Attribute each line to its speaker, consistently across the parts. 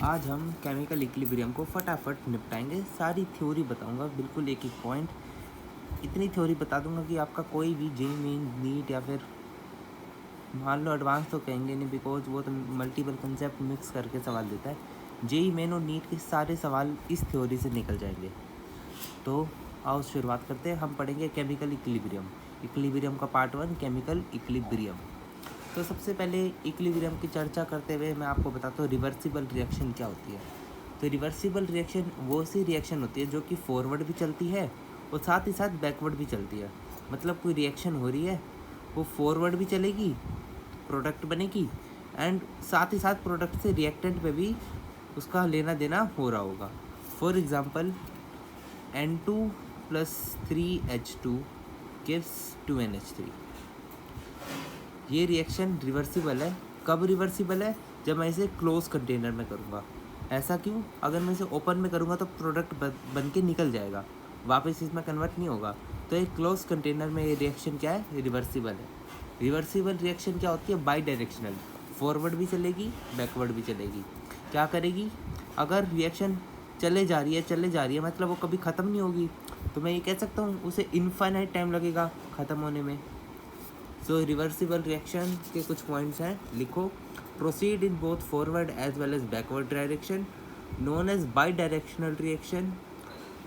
Speaker 1: आज हम chemical equilibrium को फटाफट निपटाएंगे। सारी थ्योरी बताऊंगा, बिल्कुल एक एक पॉइंट। इतनी थ्योरी बता दूंगा कि आपका कोई भी जेई मेन नीट या फिर मान लो एडवांस तो कहेंगे नहीं, बिकॉज वो तो मल्टीपल कंसेप्ट मिक्स करके सवाल देता है। जेई मेन और नीट के सारे सवाल इस थ्योरी से निकल जाएंगे। तो आओ शुरुआत करते हैं। हम पढ़ेंगे केमिकल इक्विलिब्रियम का पार्ट 1, केमिकल इक्विलिब्रियम। तो सबसे पहले इक्विलिब्रियम की चर्चा करते हुए मैं आपको बताता हूँ रिवर्सिबल रिएक्शन क्या होती है। तो रिवर्सिबल रिएक्शन वो सी रिएक्शन होती है जो कि फॉरवर्ड भी चलती है और साथ ही साथ बैकवर्ड भी चलती है। मतलब कोई रिएक्शन हो रही है, वो फॉरवर्ड भी चलेगी, प्रोडक्ट बनेगी, एंड साथ ही साथ प्रोडक्ट से रिएक्टेंट पे भी उसका लेना देना हो रहा होगा। For example N2 + 3H2 gives 2NH3। ये रिएक्शन रिवर्सिबल है। कब रिवर्सिबल है? जब मैं इसे क्लोज कंटेनर में करूँगा। ऐसा क्यों? अगर मैं इसे ओपन में करूँगा तो प्रोडक्ट बन के निकल जाएगा, वापस इसमें कन्वर्ट नहीं होगा। तो एक क्लोज कंटेनर में ये रिएक्शन क्या है? रिवर्सिबल है। रिवर्सिबल रिएक्शन क्या होती है? बाई डायरेक्शनल, फॉरवर्ड भी चलेगी, बैकवर्ड भी चलेगी। क्या करेगी? अगर रिएक्शन चले जा रही है मतलब वो कभी ख़त्म नहीं होगी, तो मैं ये कह सकता हूँ उसे इनफाइनाइट टाइम लगेगा ख़त्म होने में। सो रिवर्सिबल रिएक्शन के कुछ पॉइंट्स हैं, लिखो। Proceed in both forward as well as backward direction, known as bidirectional reaction,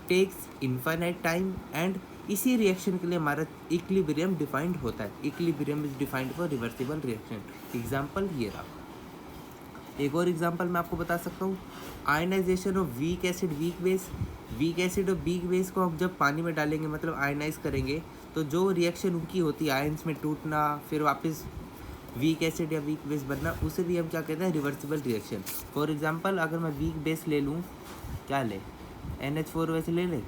Speaker 1: takes infinite time, and इसी रिएक्शन के लिए हमारा इक्विलिब्रियम डिफाइंड होता है। Equilibrium is defined for reversible reaction. Example ये रहा। एक और एग्जांपल मैं आपको बता सकता हूँ, ionisation of weak acid weak base. Weak acid और वीक बेस को हम जब पानी में डालेंगे, मतलब आयनाइज करेंगे, तो जो रिएक्शन उनकी होती है आयंस में टूटना, फिर वापस वीक एसिड या वीक बेस बनना, उसे भी हम क्या कहते हैं? Reversible reaction. फॉर एग्जांपल अगर मैं वीक बेस ले लूँ, क्या ले, NH4 वैसे ले ले,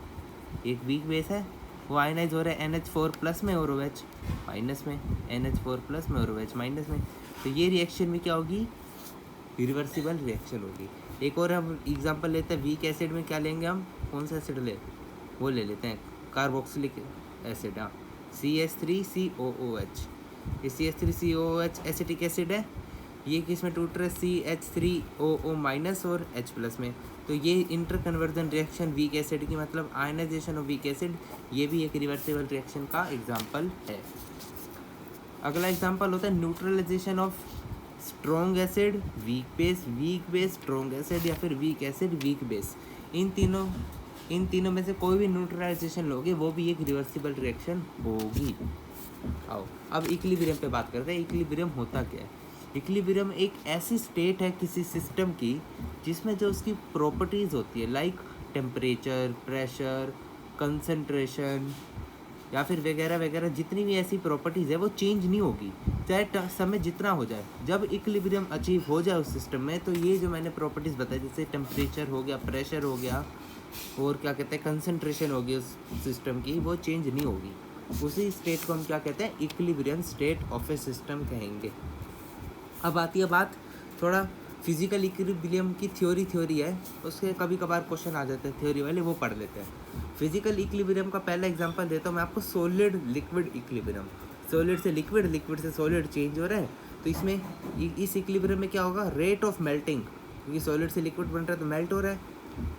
Speaker 1: एक वीक बेस है, वो आयनाइज हो रहा है NH4+ में और OH माइनस में, NH4+ में और OH माइनस में। तो ये रिएक्शन में क्या होगी? रिवर्सिबल रिएक्शन होगी। एक और हम एग्जांपल लेते हैं, वीक एसिड में क्या लेंगे हम? कौन सा एसिड वो ले लेते हैं, कार्बोक्सिलिक एसिड। हाँ, CH3COOH। ये CH3COOH एसिटिक एसिड है। ये किस में टूट रहा है? CH3OO- और H+ में। तो ये inter conversion reaction weak acid की, मतलब आयनाइजेशन ऑफ वीक एसिड, ये भी एक रिवर्सिबल रिएक्शन का एग्जाम्पल है। अगला एग्जाम्पल होता है neutralisation of strong acid weak base strong acid, या फिर वीक एसिड वीक बेस। इन तीनों में से कोई भी न्यूट्रलाइजेशन लोगे वो भी एक रिवर्सिबल रिएक्शन होगी। आओ अब इक्विलिब्रियम पे बात करते हैं। इक्विलिब्रियम होता क्या है? इक्विलिब्रियम एक ऐसी स्टेट है किसी सिस्टम की जिसमें जो उसकी प्रॉपर्टीज़ होती है, लाइक टेम्परेचर, प्रेशर, कंसंट्रेशन या फिर वगैरह वगैरह, जितनी भी ऐसी प्रॉपर्टीज़ है वो चेंज नहीं होगी, चाहे समय जितना हो जाए। जब इक्विलिब्रियम अचीव हो जाए उस सिस्टम में, तो ये जो मैंने प्रॉपर्टीज़ बताई, जैसे टेम्परेचर हो गया, प्रेशर हो गया, और क्या कहते हैं, कंसंट्रेशन हो गई उस सिस्टम की, वो चेंज नहीं होगी। उसी स्टेट को हम क्या कहते हैं? Equilibrium state of A system कहेंगे। अब आती है बात, थोड़ा फिजिकल इक्विलिब्रियम की थ्योरी है, उसके कभी कभार क्वेश्चन आ जाते हैं थ्योरी वाले, वो पढ़ लेते हैं। फिजिकल इक्विलिब्रियम का पहला एग्जांपल देता हूँ मैं आपको, सॉलिड लिक्विड इक्विलिब्रियम। सॉलिड से लिक्विड, लिक्विड से सॉलिड चेंज हो रहा है, तो इसमें इस इक्विलिब्रियम में क्या होगा? रेट ऑफ मेल्टिंग, क्योंकि सॉलिड से लिक्विड बन रहा है तो मेल्ट हो रहा है,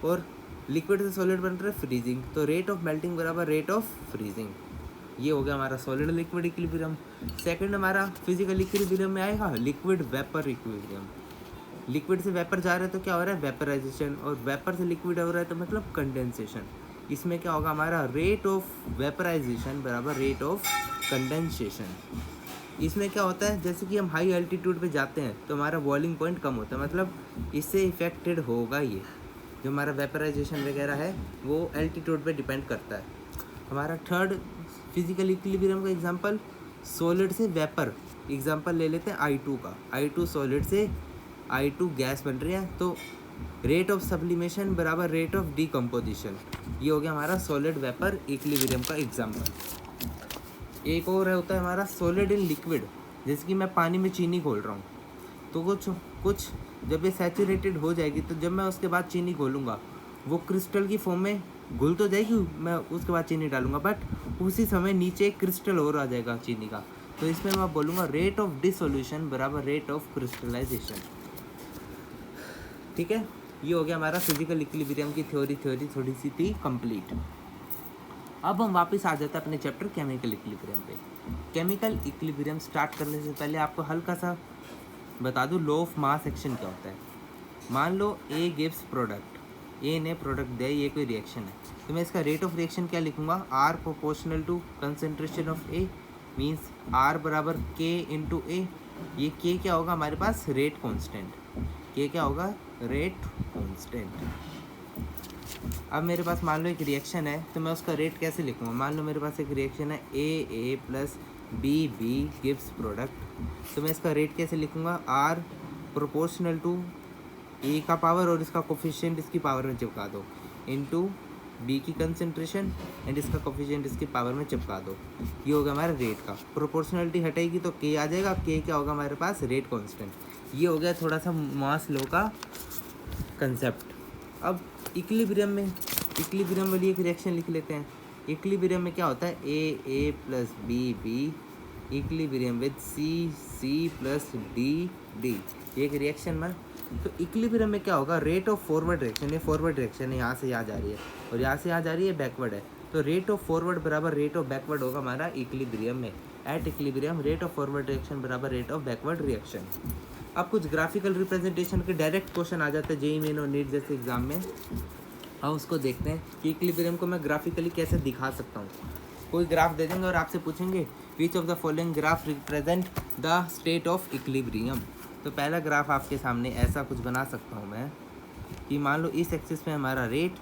Speaker 1: और लिक्विड से सॉलिड बन रहा है फ्रीजिंग, तो रेट ऑफ मेल्टिंग बराबर रेट ऑफ फ्रीजिंग। ये हो गया हमारा सॉलिड लिक्विड इक्विलिब्रियम। सेकंड हमारा फिजिकल इक्विलिब्रियम में आएगा लिक्विड वेपर इक्विलिब्रियम। लिक्विड से वेपर जा रहा है तो क्या हो रहा है? वेपराइजेशन, और वेपर से लिक्विड हो रहा है तो मतलब कंडेंसेशन। इसमें क्या होगा हमारा? रेट ऑफ वेपराइजेशन बराबर रेट ऑफ कंडेंसेशन। इसमें क्या होता है, जैसे कि हम हाई एल्टीट्यूड पे जाते हैं तो हमारा बॉइलिंग पॉइंट कम होता है, मतलब इससे इफेक्टेड होगा ये जो हमारा वेपराइजेशन वगैरह है, वो एल्टीट्यूड पे डिपेंड करता है। हमारा थर्ड फिजिकल इक्विलिब्रियम का एग्जांपल, सॉलिड से वेपर। एग्जांपल ले लेते हैं I2 का। I2 सॉलिड से I2 गैस बन रही है, तो रेट ऑफ सब्लिमेशन बराबर रेट ऑफ डिकम्पोजिशन। ये हो गया हमारा सॉलिड वेपर इक्विलिब्रियम का एग्जांपल। एक और होता है हमारा सॉलिड इन लिक्विड। जैसे कि मैं पानी में चीनी घोल रहा हूँ, तो कुछ जब ये सैचुरेटेड हो जाएगी, तो जब मैं उसके बाद चीनी घोलूँगा, वो क्रिस्टल की फॉर्म में घुल तो जाएगी, मैं उसके बाद चीनी डालूंगा, बट उसी समय नीचे एक क्रिस्टल और आ जाएगा चीनी का, तो इसमें मैं बोलूँगा रेट ऑफ डिसोल्यूशन बराबर रेट ऑफ क्रिस्टलाइजेशन। ठीक है। ये हो गया हमारा फिजिकल इक्विलिब्रियम की थ्योरी थोड़ी सी थी कंप्लीट। अब हम वापस आ जाते हैं अपने चैप्टर केमिकल इक्विलिब्रियम पे। केमिकल इक्विलिब्रियम स्टार्ट करने से पहले आपको हल्का सा बता दूं लॉ ऑफ मास एक्शन क्या होता है। मान लो ए गिव्स प्रोडक्ट, ए ने प्रोडक्ट दिया, ये कोई रिएक्शन है, तो मैं इसका रेट ऑफ रिएक्शन क्या लिखूंगा, R proportional to concentration of A, means R बराबर के इंटू ए। ये के क्या होगा हमारे पास, रेट कांस्टेंट, के क्या होगा, रेट कांस्टेंट। अब मेरे पास मान लो एक रिएक्शन है, तो मैं उसका रेट कैसे लिखूंगा। मान लो मेरे पास एक रिएक्शन है A plus B gives product, तो मैं इसका रेट कैसे लिखूंगा, आर प्रोपोर्शनल टू ए का पावर और इसका कोफिशिएंट इसकी पावर में चिपका दो, इनटू बी की कंसंट्रेशन एंड इसका कोफिशिएंट इसकी पावर में चिपका दो। ये होगा हमारा रेट का, प्रोपोर्शनलिटी हटेगी तो के आ जाएगा, के क्या होगा हमारे पास, रेट कांस्टेंट। ये हो गया थोड़ा सा मास लॉ का कंसेप्ट। अब इक्विलिब्रियम वाली एक रिएक्शन लिख लेते हैं। इक्विलिब्रियम में क्या होता है, A plus B equilibrium with C plus D, ये एक रिएक्शन में। तो इक्विलिब्रियम में क्या होगा, रेट ऑफ फॉरवर्ड रिएक्शन, ये फॉरवर्ड रिएक्शन है, यहाँ से यहाँ जा रही है और यहाँ से यहाँ जा रही है, बैकवर्ड है, तो रेट ऑफ फॉरवर्ड बराबर रेट ऑफ बैकवर्ड होगा हमारा इक्विलिब्रियम में। At equilibrium rate of forward reaction बराबर रेट ऑफ बैकवर्ड रिएक्शन। अब कुछ ग्राफिकल रिप्रेजेंटेशन के डायरेक्ट क्वेश्चन आ जाते हैं जेईई मेन और नीट जैसे एग्जाम में। हम उसको देखते हैं कि इक्विलिब्रियम को मैं ग्राफिकली कैसे दिखा सकता हूँ। कोई ग्राफ दे देंगे और आपसे पूछेंगे which of the following graph represent the state of equilibrium. तो पहला ग्राफ आपके सामने ऐसा कुछ बना सकता हूँ मैं कि मान लो इस एक्सिस पे हमारा रेट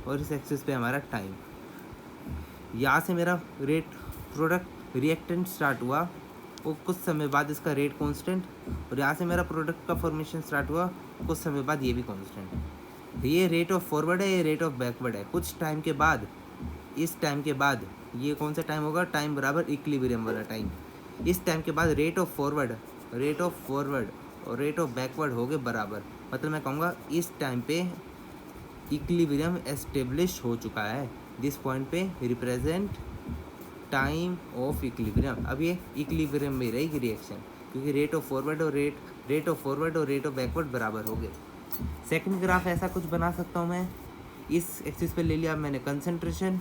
Speaker 1: और इस एक्सिस पे हमारा टाइम। यहाँ से मेरा रेट प्रोडक्ट रिएक्टेंट स्टार्ट हुआ और कुछ समय बाद इसका रेट कांस्टेंट, और यहाँ से मेरा प्रोडक्ट का फॉर्मेशन स्टार्ट हुआ कुछ समय बाद ये भी कांस्टेंट। ये रेट ऑफ फॉरवर्ड है, ये रेट ऑफ बैकवर्ड है। कुछ टाइम के बाद, इस टाइम के बाद, ये कौन सा टाइम होगा, टाइम बराबर इक्विलिब्रियम वाला टाइम। इस टाइम के बाद रेट ऑफ फॉरवर्ड और रेट ऑफ बैकवर्ड हो गए बराबर। मतलब मैं कहूँगा इस टाइम पे इक्विलिब्रियम एस्टेब्लिश हो चुका है। दिस पॉइंट पे रिप्रेजेंट टाइम ऑफ इक्विलिब्रियम। अब ये इक्विलिब्रियम में रहेगी रिएक्शन, क्योंकि रेट ऑफ फॉरवर्ड और रेट ऑफ बैकवर्ड बराबर हो गए। सेकंड ग्राफ ऐसा कुछ बना सकता हूँ मैं, इस एक्सिस पे ले लिया मैंने कंसंट्रेशन,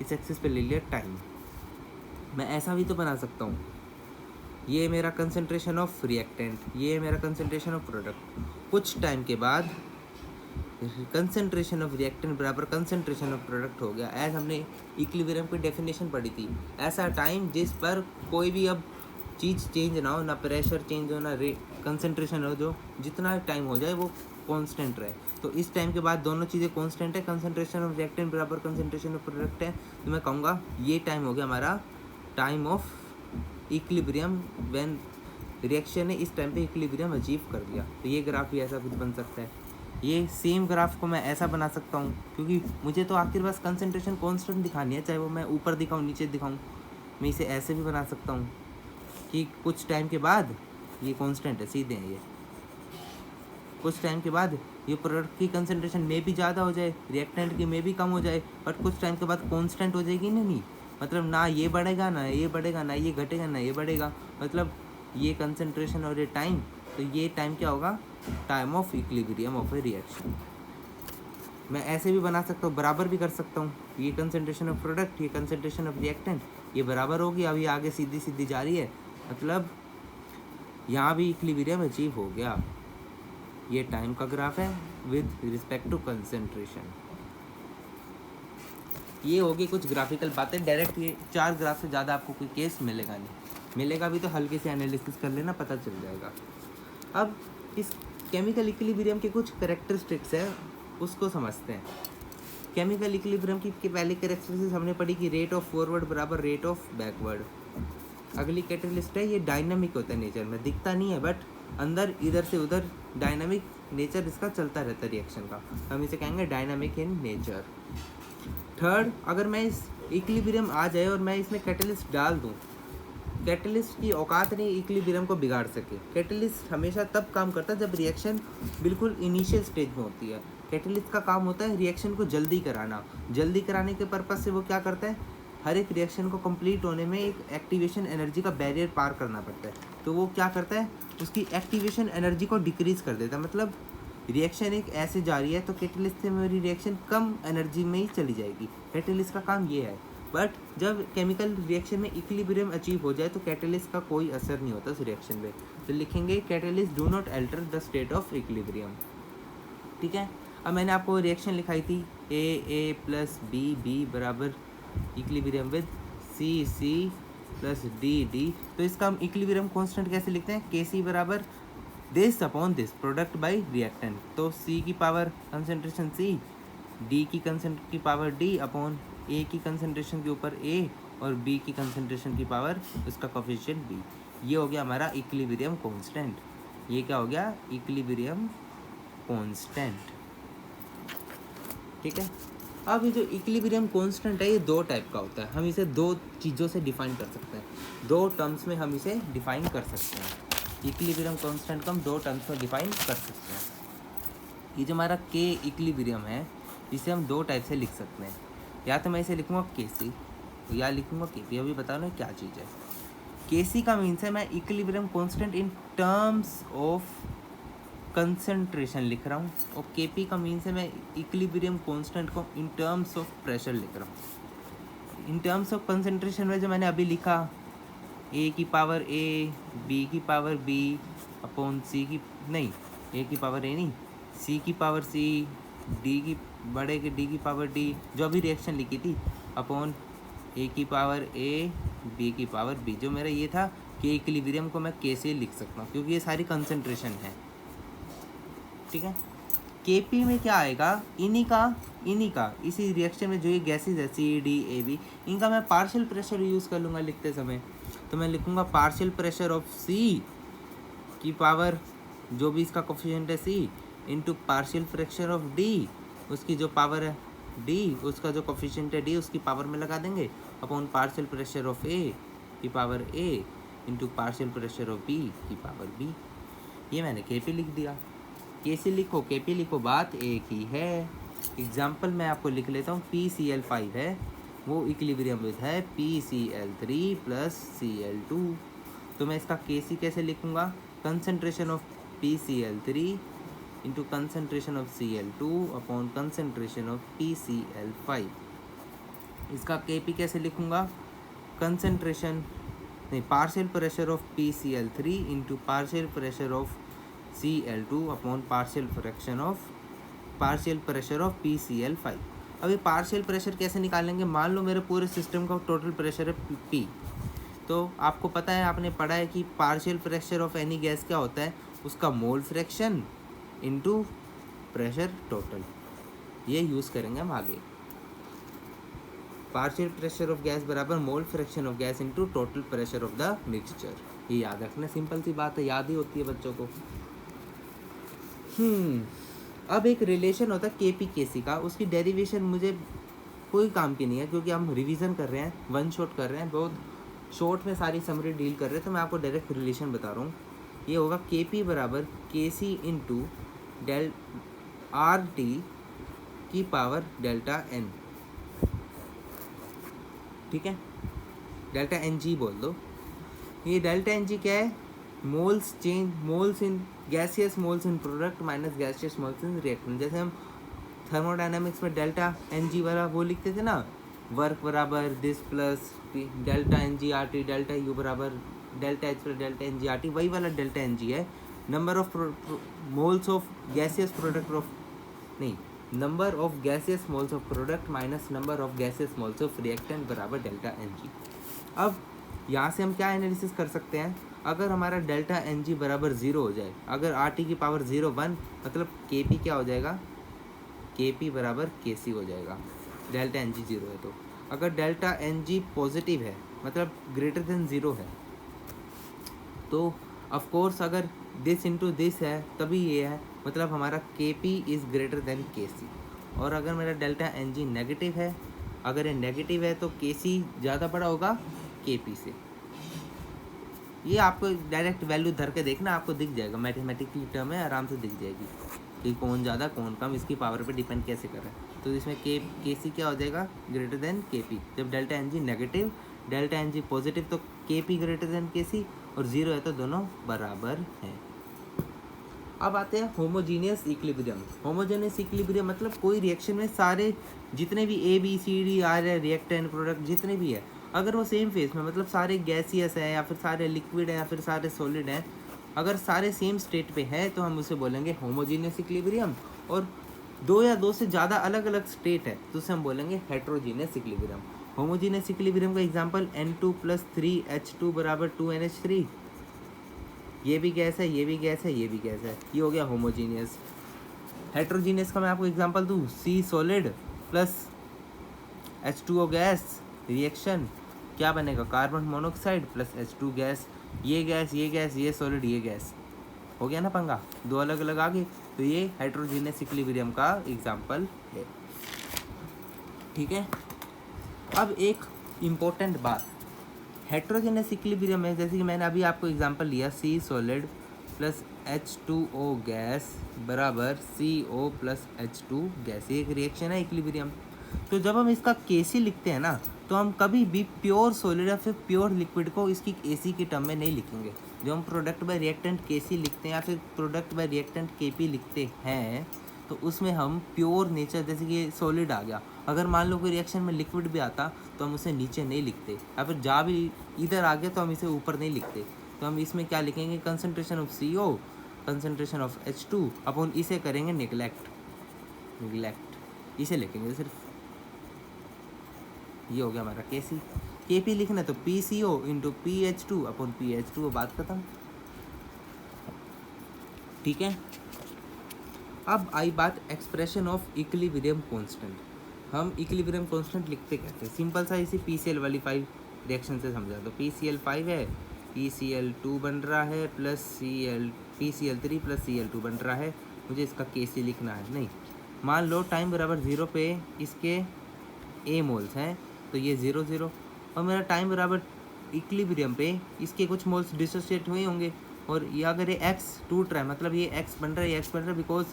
Speaker 1: इस एक्सिस पे ले लिया टाइम। मैं ऐसा भी तो बना सकता हूँ, ये मेरा कंसंट्रेशन ऑफ रिएक्टेंट, ये मेरा कंसंट्रेशन ऑफ प्रोडक्ट। कुछ टाइम के बाद कंसंट्रेशन ऑफ रिएक्टेंट बराबर कंसंट्रेशन ऑफ प्रोडक्ट हो गया। ऐसा हमने इक्विलिब्रियम की डेफिनेशन पढ़ी थी, ऐसा टाइम जिस पर कोई भी अब चीज़ चेंज ना हो, ना प्रेशर चेंज हो, ना कंसंट्रेशन हो, जो जितना टाइम हो जाए वो कांस्टेंट रहे। तो इस टाइम के बाद दोनों चीज़ें कांस्टेंट है, कंसंट्रेशन ऑफ रिएक्टेंट बराबर कंसंट्रेशन ऑफ प्रोडक्ट है, तो मैं कहूँगा ये टाइम हो गया हमारा time of equilibrium. When reaction ने इस टाइम पे इक्विलिब्रियम अचीव कर दिया। तो ये ग्राफ भी ऐसा कुछ बन सकता है। ये सेम ग्राफ को मैं ऐसा बना सकता हूँ, क्योंकि मुझे तो आखिर बस कंसंट्रेशन कांस्टेंट दिखानी है, चाहे वो मैं ऊपर दिखाऊँ नीचे दिखाऊँ। मैं इसे ऐसे भी बना सकता हूँ कि कुछ टाइम के बाद ये कांस्टेंट है, सीधे हैं ये। कुछ टाइम के बाद ये प्रोडक्ट की कंसंट्रेशन में भी ज़्यादा हो जाए, रिएक्टेंट की में भी कम हो जाए, बट कुछ टाइम के बाद कांस्टेंट हो जाएगी ना, नहीं मतलब ना ये बढ़ेगा ना ये बढ़ेगा, ना ये घटेगा ना ये बढ़ेगा, मतलब ये कंसंट्रेशन और ये टाइम। तो ये टाइम क्या होगा, time of equilibrium of A reaction. मैं ऐसे भी बना सकता हूँ, बराबर भी कर सकता हूँ। ये कंसंट्रेशन ऑफ प्रोडक्ट, ये कंसंट्रेशन ऑफ रिएक्टेंट, ये बराबर होगी। अब ये आगे सीधी सीधी जा रही है, मतलब यहाँ भी इक्विलिब्रियम अचीव हो गया। ये टाइम का ग्राफ है विद रिस्पेक्ट टू कंसंट्रेशन। ये होगी कुछ ग्राफिकल बातें। डायरेक्ट ये 4 ग्राफ से ज़्यादा आपको कोई केस मिलेगा नहीं, मिलेगा भी तो हल्के से एनालिसिस कर लेना, पता चल जाएगा। अब इस केमिकल इक्विलिब्रियम के कुछ कैरेक्टरिस्टिक्स है, उसको समझते हैं। केमिकल इक्विलिब्रियम की पहली कैरेक्टरिस्टिक्स हमने पढ़ी कि रेट ऑफ फॉरवर्ड बराबर रेट ऑफ बैकवर्ड। अगली कैटेलिस्ट है, ये डायनामिक होता है नेचर में, दिखता नहीं है बट अंदर इधर से उधर डायनामिक नेचर इसका चलता रहता है रिएक्शन का, हम इसे कहेंगे डायनामिक इन नेचर। थर्ड, अगर मैं इस इक्विलिब्रियम आ जाए और मैं इसमें कैटेलिस्ट डाल दूँ, कैटेलिस्ट की औकात नहीं इक्विलिब्रियम को बिगाड़ सके। कैटेलिस्ट हमेशा तब काम करता है जब रिएक्शन बिल्कुल इनिशियल स्टेज में होती है। कैटेलिस्ट का काम होता है रिएक्शन को जल्दी कराना। जल्दी कराने के पर्पज़ से वो क्या करता है, हर एक रिएक्शन को कंप्लीट होने में एक एक्टिवेशन एनर्जी का बैरियर पार करना पड़ता है। तो वो क्या करता है, उसकी एक्टिवेशन एनर्जी को डिक्रीज़ कर देता है। मतलब रिएक्शन एक ऐसे जारी है तो कैटलिस्ट से मेरी रिएक्शन कम एनर्जी में ही चली जाएगी। कैटलिस्ट का काम ये है। बट जब केमिकल रिएक्शन में इक्विलिब्रियम अचीव हो जाए तो कैटलिस्ट का कोई असर नहीं होता उस रिएक्शन में। तो लिखेंगे catalyst do not alter the state of equilibrium. ठीक है, अब मैंने आपको रिएक्शन लिखाई थी ए प्लस बी बराबर equilibrium with C plus D. तो इसका हम इक्विलिब्रियम कांस्टेंट कैसे लिखते हैं? के सी बराबर this upon this product bye reactant. तो सी की पावर कंसंट्रेशन सी, डी की कंसंट्रेशन की पावर डी अपॉन ए की कंसंट्रेशन के ऊपर ए और बी की कंसंट्रेशन की पावर उसका कोफिशिएंट बी। ये हो गया हमारा इक्विलिब्रियम कांस्टेंट। ये क्या हो गया? Equilibrium constant. ठीक है, अब ये जो इक्विलिब्रियम कांस्टेंट है ये दो टाइप का होता है। हम इसे दो चीज़ों से डिफाइन कर सकते हैं, दो टर्म्स में हम इसे डिफाइन कर सकते हैं। इक्विलिब्रियम कांस्टेंट को हम दो टर्म्स में डिफाइन कर सकते हैं। ये जो हमारा के इक्विलिब्रियम है इसे हम दो टाइप से लिख सकते हैं। या तो मैं इसे लिखूँगा के सी या लिखूँगा के पी। अभी बता रहा हूँ क्या चीज़ है। के सी का मीन्स है मैं equilibrium constant in terms of concentration लिख रहा हूँ, और के पी का मीन्स है मैं इक्विलिब्रियम कांस्टेंट को इन टर्म्स ऑफ प्रेशर लिख रहा हूँ। इन टर्म्स ऑफ कंसंट्रेशन में जो मैंने अभी लिखा ए की पावर ए, बी की पावर बी अपॉन सी की नहीं ए की पावर ए नहीं सी की पावर सी, डी की बड़े के डी की पावर डी, जो अभी रिएक्शन लिखी थी अपॉन ए की पावर ए, बी की पावर बी। जो मेरा ये था कि इक्विलिब्रियम को मैं के से लिख सकता हूँ क्योंकि ये सारी कंसंट्रेशन है। ठीक है, केपी में क्या आएगा? इन्हीं का इसी रिएक्शन में जो ये गैसेज है सी डी ए बी, इनका मैं पार्शियल प्रेशर यूज़ कर लूँगा लिखते समय। तो मैं लिखूँगा पार्शियल प्रेशर ऑफ सी की पावर जो भी इसका कोफिशिएंट है C into partial pressure of D, उसकी जो पावर है डी, उसका जो कोफिशिएंट है डी उसकी पावर में लगा देंगे upon partial pressure of A की power A into partial pressure of B की पावर बी। ये मैंने के पी लिख दिया। के सी लिखो के पी लिखो, बात एक ही है। एग्जाम्पल मैं आपको लिख लेता हूँ। PCl5 है वो इक्विलिब्रियम विद है PCl3 प्लस Cl2। तो मैं इसका के सी कैसे लिखूँगा? Concentration of PCl3 into concentration of Cl2 upon concentration of PCl5। इसका के पी कैसे लिखूँगा? कंसनट्रेशन नहीं partial pressure of PCl3 into partial pressure of Cl2 upon partial pressure of PCl5। अभी पार्शियल प्रेशर कैसे निकालेंगे? मान लो मेरे पूरे सिस्टम का टोटल प्रेशर है P, तो आपको पता है, आपने पढ़ा है कि partial pressure of any gas क्या होता है? उसका mole fraction into pressure total. ये यूज़ करेंगे हम आगे। पार्शियल प्रेशर ऑफ गैस बराबर mole fraction of gas into total pressure of the mixture. ये याद रखना, सिंपल सी बात है, याद ही होती है बच्चों को। अब एक रिलेशन होता है के पी के सी का, उसकी डेरिवेशन मुझे कोई काम की नहीं है क्योंकि हम रिवीजन कर रहे हैं, वन शॉट कर रहे हैं, बहुत शॉर्ट में सारी समरी डील कर रहे हैं। तो मैं आपको डायरेक्ट रिलेशन बता रहा हूँ। ये होगा के पी बराबर के सी इंटू डेल आर टी की पावर डेल्टा एन। ठीक है, डेल्टा एन जी बोल दो। ये डेल्टा एन जी क्या है? Moles change, moles in gaseous moles in product minus gaseous moles in reactant. जैसे हम थर्मोडायनामिक्स में डेल्टा एन जी वाला वो लिखते थे ना, वर्क बराबर this plus delta N g R T, delta U बराबर delta H plus delta N g R T, वही वाला डेल्टा एन जी है। Number of moles of gaseous product of नहीं number of gaseous moles of product minus number of gaseous moles of reactant बराबर delta N g. अब यहाँ से हम क्या एनालिसिस कर सकते हैं? अगर हमारा डेल्टा एन जी बराबर 0 हो जाए, अगर आर टी की पावर 0 1, मतलब के पी क्या हो जाएगा? के पी बराबर के सी हो जाएगा, डेल्टा एन जी 0 है तो। अगर डेल्टा एन जी पॉजिटिव है मतलब ग्रेटर देन 0 है, तो ऑफकोर्स अगर दिस इंटू दिस है तभी ये है, मतलब हमारा के पी इज़ ग्रेटर देन के सी। और अगर मेरा डेल्टा एन जी नेगेटिव है, अगर ये नेगेटिव है तो के सी ज़्यादा बड़ा होगा के पी से। ये आपको डायरेक्ट वैल्यू धर के देखना, आपको दिख जाएगा, मैथमेटिकली टर्म है, आराम से दिख जाएगी कि कौन ज़्यादा कौन कम, इसकी पावर पे डिपेंड कैसे कर रहा है। तो इसमें के सी क्या हो जाएगा? Greater than K P. जब delta N G negative, delta N G positive तो के पी ग्रेटर देन के सी, और 0 है तो दोनों बराबर हैं। अब आते हैं होमोजीनियस इक्विलिब्रियम। होमोजीनियस इक्विलिब्रियम मतलब कोई रिएक्शन में सारे जितने भी A B C D are है रिएक्टेंट प्रोडक्ट जितने भी है, अगर वो सेम फेज में मतलब सारे गैसियस है या फिर सारे लिक्विड है या फिर सारे सॉलिड हैं, अगर सारे सेम स्टेट पे है तो हम उसे बोलेंगे होमोजीनियस इक्विलिब्रियम। और दो या दो से ज़्यादा अलग अलग स्टेट है तो उसे हम बोलेंगे हेट्रोजीनियस इक्विलिब्रियम। होमोजीनियस इक्विलिब्रियम का एग्जांपल N2+3H2 = 2NH3। ये भी गैस है, ये भी गैस है, ये भी गैस है, ये हो गया होमोजीनियस। हेट्रोजीनियस का मैं आपको एग्जांपल दूँ, C solid plus H2O gas reaction क्या बनेगा, carbon monoxide plus H2 gas. ये गैस, ये गैस, ये सॉलिड, ये गैस, हो गया ना पंगा, दो अलग अलग आ गए। तो ये हेट्रोजीनियस इक्विलिब्रियम का एग्जांपल है। ठीक है, अब एक इम्पोर्टेंट बात, हेट्रोजीनियस इक्विलिब्रियम में जैसे कि मैंने अभी आपको एग्जांपल लिया, C solid plus H2O gas बराबर CO प्लस H2 गैस, ये एक रिएक्शन है इक्विलिब्रियम। तो जब हम इसका केसी लिखते हैं ना, तो हम कभी भी प्योर सॉलिड या फिर प्योर लिक्विड को इसकी केसी की टर्म में नहीं लिखेंगे। जो हम प्रोडक्ट बाय रिएक्टेंट केसी लिखते हैं या फिर प्रोडक्ट बाय रिएक्टेंट केपी लिखते हैं, तो उसमें हम प्योर नेचर, जैसे कि सॉलिड आ गया, अगर मान लो कोई रिएक्शन में लिक्विड भी आता तो हम उसे नीचे नहीं लिखते, या फिर जा भी इधर आ गया तो हम इसे ऊपर नहीं लिखते। तो हम इसमें क्या लिखेंगे, concentration of CO concentration of H2 अपन इसे करेंगे निगलेक्ट, इसे लिखेंगे सिर्फ। ये हो गया हमारा केसी। केपी लिखना तो PCO × PH2 अपन PH2, बात खत्म। ठीक है, अब आई बात एक्सप्रेशन ऑफ इक्विलिब्रियम कांस्टेंट। हम इक्विलिब्रियम कांस्टेंट लिखते कैसे, सिंपल सा इसी PCl वाली 5 रिएक्शन से समझा दो। PCl5 है, PCl2 बन रहा है प्लस PCl3 प्लस Cl2 बन रहा है, मुझे इसका केसी लिखना है। नहीं, मान लो टाइम बराबर 0 पे इसके A मोल्स हैं तो ये 0 0, और मेरा टाइम बराबर इक्विलिब्रियम पे इसके कुछ मोल्स डिसोसिएट हुए होंगे, और ये अगर ये X टूट रहा है मतलब ये X बन रहा है, ये X बन रहा है बिकॉज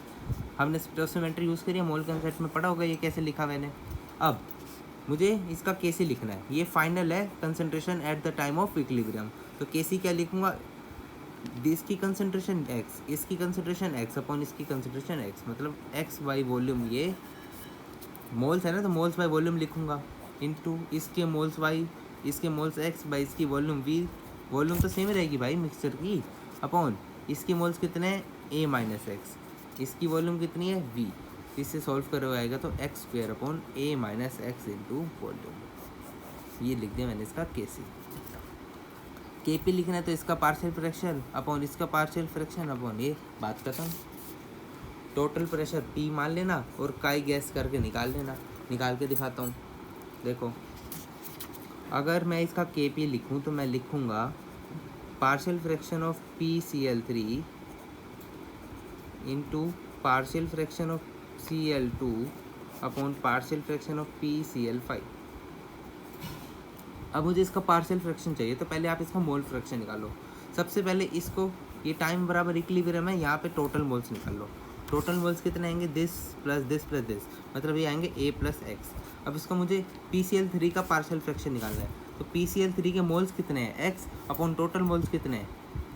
Speaker 1: हमने स्टोसियोमेट्री यूज़ करी है, मोल कंसेप्ट में पढ़ा होगा ये कैसे लिखा मैंने। अब मुझे इसका केसी लिखना है, ये फाइनल है concentration at the time of equilibrium. तो केसी क्या लिखूंगा, इसकी कंसनट्रेशन X, इसकी कंसनट्रेशन X अपॉन इसकी कंसनट्रेशन X, मतलब X बाई वॉल्यूम, ये मोल्स है ना तो मोल्स बाई वॉल्यूम लिखूंगा, इनटू इसके मोल्स बाई इसके मोल्स X बाई इसकी वॉल्यूम V, वॉल्यूम तो सेम रहेगी भाई मिक्सचर की, अपॉन इसकी मोल्स कितने हैं A-X, इसकी वॉल्यूम कितनी है V, इससे सॉल्व करो आएगा तो X² upon A-X into volume. ये लिख दिया मैंने इसका केसी। केपी लिखना है तो इसका पार्शियल फ्रैक्शन अपॉन इसका पार्शियल फ्रैक्शन अपॉन ये, बात खत्म। टोटल प्रेशर P मान लेना और काई गैस करके निकाल लेना। निकाल के दिखाता हूँ, देखो अगर मैं इसका केपी लिखूँ तो मैं लिखूँगा partial fraction of PCl3 into partial fraction of Cl2 upon partial fraction of PCl5। अब मुझे इसका पार्शियल फ्रैक्शन चाहिए तो पहले आप इसका मोल फ्रैक्शन निकालो। सबसे पहले इसको, ये टाइम बराबर इक्विलिब्रियम है, यहाँ पे टोटल मोल्स निकाल लो। टोटल मोल्स कितने आएंगे, this plus this plus this, मतलब ये आएंगे A+X। अब इसका मुझे PCl3 का पार्शियल फ्रैक्शन निकालना है, तो PCl3 के मोल्स कितने हैं X अपॉन टोटल मोल्स कितने हैं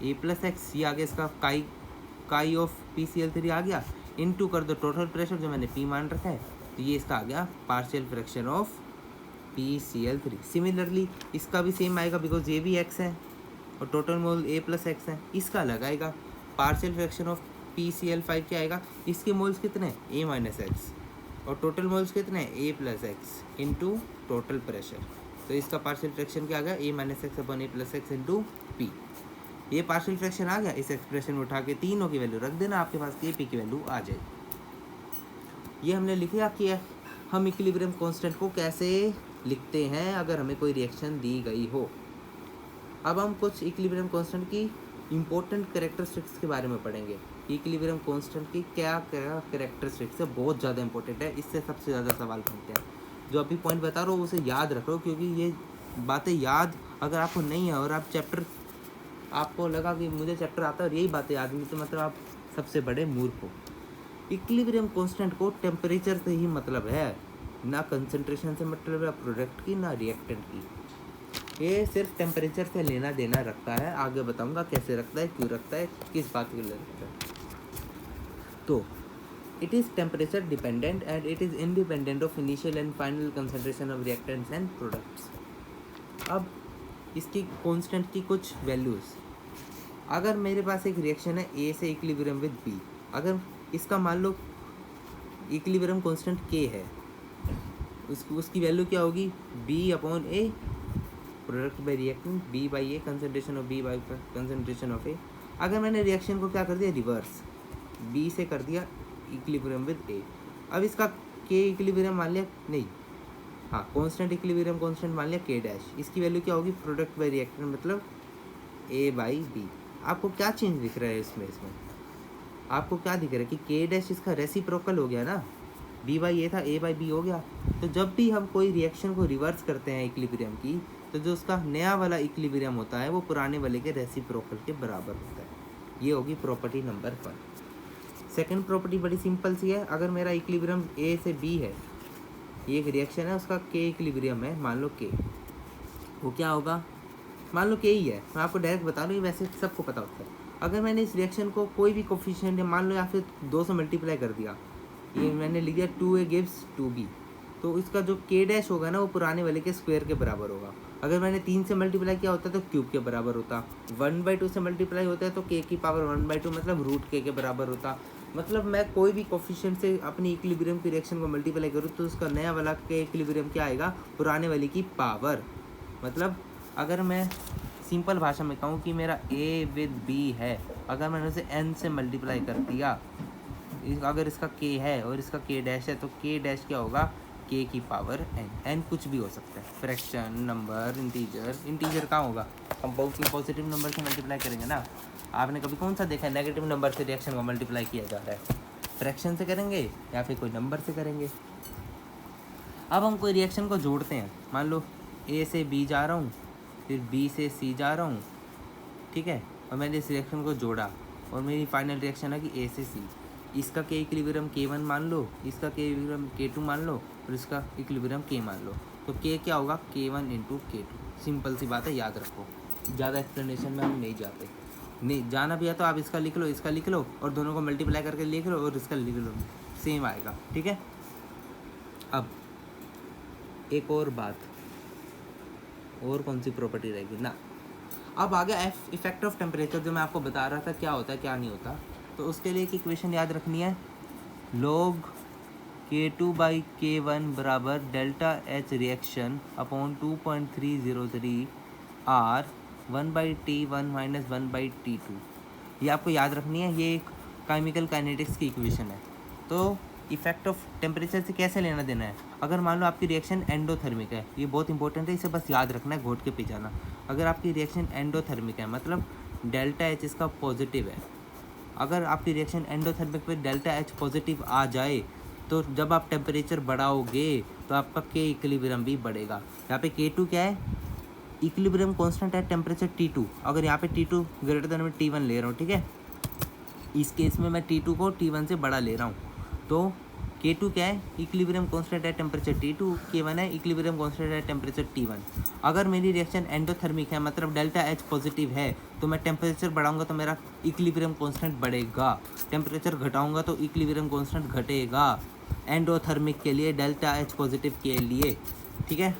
Speaker 1: A+X, ये आ गया इसका काई ऑफ PCl3 आ गया, इनटू कर दो टोटल प्रेशर जो मैंने P मान रखा है, तो ये इसका आ गया partial fraction of PCl3। Similarly इसका भी सेम आएगा बिकॉज ये भी X है और टोटल मोल A+X है, इसका अलग आएगा पार्शियल फ्रैक्शन ऑफ PCl5 क्या आएगा, इसके मोल्स कितने हैं A-X और टोटल मोल्स कितने हैं A+X इंटू टोटल प्रेशर, तो इसका पार्शियल फ्रैक्शन क्या आ गया A-X upon A+X into P। ये पार्शियल फ्रैक्शन आ गया, इस एक्सप्रेशन में उठा के तीनों की वैल्यू रख देना, आपके पास Kp की वैल्यू आ जाएगी। ये हमने लिखा कि हम इक्विलिब्रियम कांस्टेंट को कैसे लिखते हैं अगर हमें कोई रिएक्शन दी गई हो। अब हम कुछ इक्विलिब्रियम कांस्टेंट की इम्पोर्टेंट कैरेक्टरिस्टिक्स के बारे में पढ़ेंगे। इक्विलिब्रियम कांस्टेंट की क्या क्या कैरेक्टरिस्टिक्स है, बहुत ज़्यादा इंपॉर्टेंट है, इससे सबसे ज़्यादा सवाल बनते हैं। जो अभी पॉइंट बता रहा हूँ उसे याद रखो, क्योंकि ये बातें याद अगर आपको नहीं है और आप चैप्टर, आपको लगा कि मुझे चैप्टर आता है और यही बातें याद नहीं, तो मतलब आप सबसे बड़े मूर्ख हो। इक्विलिब्रियम कांस्टेंट को टेम्परेचर से ही मतलब है, ना कंसंट्रेशन से मतलब है प्रोडक्ट की, ना रिएक्टेंट की। ये सिर्फ टेम्परेचर से लेना देना रखता है, आगे बताऊंगा कैसे रखता है, क्यों रखता है, किस बात के लिए रखता है। तो it is temperature dependent and it is independent of initial and final concentration of reactants and products. अब इसकी कांस्टेंट की कुछ वैल्यूज़, अगर मेरे पास एक रिएक्शन है ए से इक्विलिब्रियम विद बी, अगर इसका मान लो इक्विलिब्रियम कांस्टेंट के है, उसकी वैल्यू क्या होगी, B upon A product by reactant, B by A concentration of B by concentration of A. अगर मैंने रिएक्शन को क्या कर दिया, रिवर्स, बी से कर दिया इक्विलिब्रियम विद ए। अब इसका के इक्विलिब्रियम मान लिया, नहीं हाँ कांस्टेंट इक्विलिब्रियम कांस्टेंट मान लिया के डैश, इसकी वैल्यू क्या होगी, प्रोडक्ट बाई रिएक्टेंट मतलब ए बाई बी। आपको क्या चेंज दिख रहा है इसमें आपको क्या दिख रहा है कि के डैश इसका रेसिप्रोकल हो गया ना, बी बाई ए था, ए बाई बी हो गया। तो जब भी हम कोई रिएक्शन को रिवर्स करते हैं इक्विलिब्रियम की, तो जो उसका नया वाला इक्विलिब्रियम होता है वो पुराने वाले के रेसिप्रोकल के बराबर होता है। ये होगी प्रॉपर्टी नंबर 1। सेकंड प्रॉपर्टी बड़ी सिंपल सी है, अगर मेरा इक्विलिब्रियम ए से बी है, ये एक रिएक्शन है, उसका के इक्विलिब्रियम है, मान लो के, वो क्या होगा, मान लो के ही है, मैं आपको डायरेक्ट बता रहा हूँ, ये वैसे सबको पता होता है। अगर मैंने इस रिएक्शन को कोई भी कोफिशिएंट मान लो या फिर 2 से मल्टीप्लाई कर दिया, ये मैंने लिख दिया 2a गिव्स 2b, तो इसका जो के डैश होगा ना वो पुराने वाले के स्क्वायर के बराबर होगा। अगर मैंने 3 से मल्टीप्लाई किया होता तो क्यूब के बराबर होता, 1/2 से मल्टीप्लाई होता है तो के की पावर 1/2 मतलब रूट के बराबर होता। मतलब मैं कोई भी कोफिशिएंट से अपनी इक्विलिब्रियम की रिएक्शन को मल्टीप्लाई करूँ तो उसका नया वाला के इक्विलिब्रियम क्या आएगा, पुराने वाले की पावर। मतलब अगर मैं सिंपल भाषा में कहूँ कि मेरा ए विद बी है, अगर मैंने उसे n से मल्टीप्लाई कर दिया, अगर इसका k है और इसका k डैश है, तो k डैश क्या होगा, k की पावर n कुछ भी हो सकता है, फ्रैक्शन, नंबर, इंटीजर कहाँ होगा, हम पॉजिटिव नंबर से मल्टीप्लाई करेंगे ना। आपने कभी कौन सा देखा है नेगेटिव नंबर से रिएक्शन को मल्टीप्लाई किया जा रहा है, फ्रैक्शन से करेंगे या फिर कोई नंबर से करेंगे। अब हम कोई रिएक्शन को जोड़ते हैं, मान लो a से b जा रहा हूँ, फिर b से c जा रहा हूँ, ठीक है, और मैंने इस रिएक्शन को जोड़ा और मेरी फाइनल रिएक्शन है कि a से c, इसका के इक्विलिब्रियम k1 मान लो, इसका के इक्विलिब्रियम k2 मान लो और इसका इक्विलिब्रियम k मान लो, तो k क्या होगा, k1 इंटू k2। सिंपल सी बात है, याद रखो, ज़्यादा एक्सप्लेनेशन में हम नहीं जाते, नहीं जाना भी है तो आप इसका लिख लो और दोनों को मल्टीप्लाई करके लिख लो और इसका लिख लो, सेम आएगा, ठीक है। अब एक और बात, और कौन सी प्रॉपर्टी रहेगी ना, अब आ गया इफेक्ट ऑफ टेम्परेचर, जो मैं आपको बता रहा था क्या होता है क्या नहीं होता। तो उसके लिए एक इक्वेशन याद रखनी है, log K2/K1 बराबर delta H reaction upon 2.303 R 1/T1 minus 1/T2। ये आपको याद रखनी है, ये एक केमिकल काइनेटिक्स की इक्वेशन है। तो इफेक्ट ऑफ टेम्परेचर से कैसे लेना देना है, अगर मान लो आपकी रिएक्शन एंडोथर्मिक है, ये बहुत इंपॉर्टेंट है, इसे बस याद रखना है, घोट के पी जाना। अगर आपकी रिएक्शन एंडोथर्मिक है मतलब डेल्टा एच इसका पॉजिटिव है, अगर आपकी रिएक्शन एंडोथर्मिक पे डेल्टा एच पॉजिटिव आ जाए तो जब आप टेम्परेचर बढ़ाओगे तो आपका के इक्विलिब्रियम भी बढ़ेगा। यहाँ पे K2 क्या है, इक्विलिब्रियम कांस्टेंट है टेम्परेचर T2, अगर यहाँ पे T2 ग्रेटर देन मैं T1 ले रहा हूँ, ठीक है, इस केस में मैं T2 को T1 से बड़ा ले रहा हूँ, तो K2 क्या है, इक्विलिब्रियम कांस्टेंट है टेम्परेचर T2, K1 है इक्विलिब्रियम कांस्टेंट है टेम्परेचर T1। अगर मेरी रिएक्शन एंडोथर्मिक है मतलब डेल्टा एच पॉजिटिव है, तो मैं टेम्परेचर बढ़ाऊंगा तो मेरा इक्विलिब्रियम कांस्टेंट बढ़ेगा, टेम्परेचर घटाऊंगा तो इक्विलिब्रियम कांस्टेंट घटेगा, एंडोथर्मिक के लिए डेल्टा एच पॉजिटिव के लिए, ठीक है।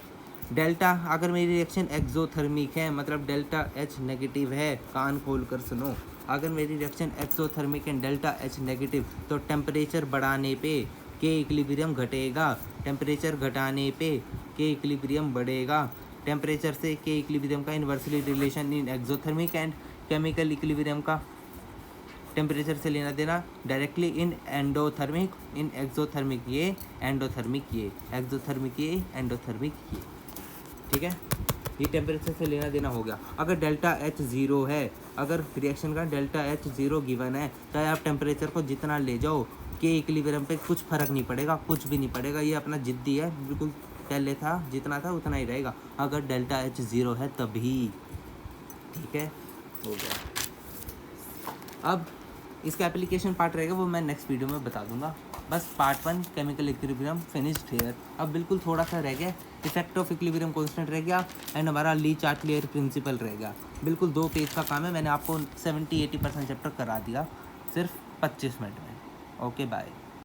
Speaker 1: डेल्टा अगर मेरी रिएक्शन एक्सोथर्मिक है मतलब डेल्टा एच नेगेटिव है, कान खोल कर सुनो, अगर मेरी reaction exothermic and delta H negative, तो टेम्परेचर बढ़ाने पे के इक्विलिब्रियम घटेगा, टेम्परेचर घटाने पे के इक्विलिब्रियम बढ़ेगा, टेम्परेचर से के इक्विलिब्रियम का inversely relation in exothermic and chemical equilibrium का टेम्परेचर से लेना देना directly in endothermic, in exothermic ये, एंडोथर्मिक ये, एक्सोथर्मिक ये, एंडोथर्मिक ये, ठीक है। ये टेम्परेचर से लेना देना हो गया। अगर डेल्टा एच ज़ीरो है, अगर रिएक्शन का डेल्टा एच ज़ीरो गिवन है, चाहे आप टेम्परेचर को जितना ले जाओ के इक्विलिब्रियम पे कुछ फ़र्क नहीं पड़ेगा, कुछ भी नहीं पड़ेगा, ये अपना जिद्दी है, बिल्कुल पहले था जितना था उतना ही रहेगा, अगर डेल्टा एच ज़ीरो है तभी, ठीक है, हो गया। अब इसका एप्लीकेशन पार्ट रहेगा वो मैं नेक्स्ट वीडियो में बता दूंगा। बस part 1 chemical equilibrium finished here. अब बिल्कुल थोड़ा सा रह गया, इफेक्ट ऑफ इक्विलिब्रियम कांस्टेंट रह गया एंड हमारा ली चार्ट लेयर प्रिंसिपल रह गया। बिल्कुल 2 पेज का काम है, मैंने आपको 70-80% चैप्टर करा दिया सिर्फ 25 मिनट में। Okay bye.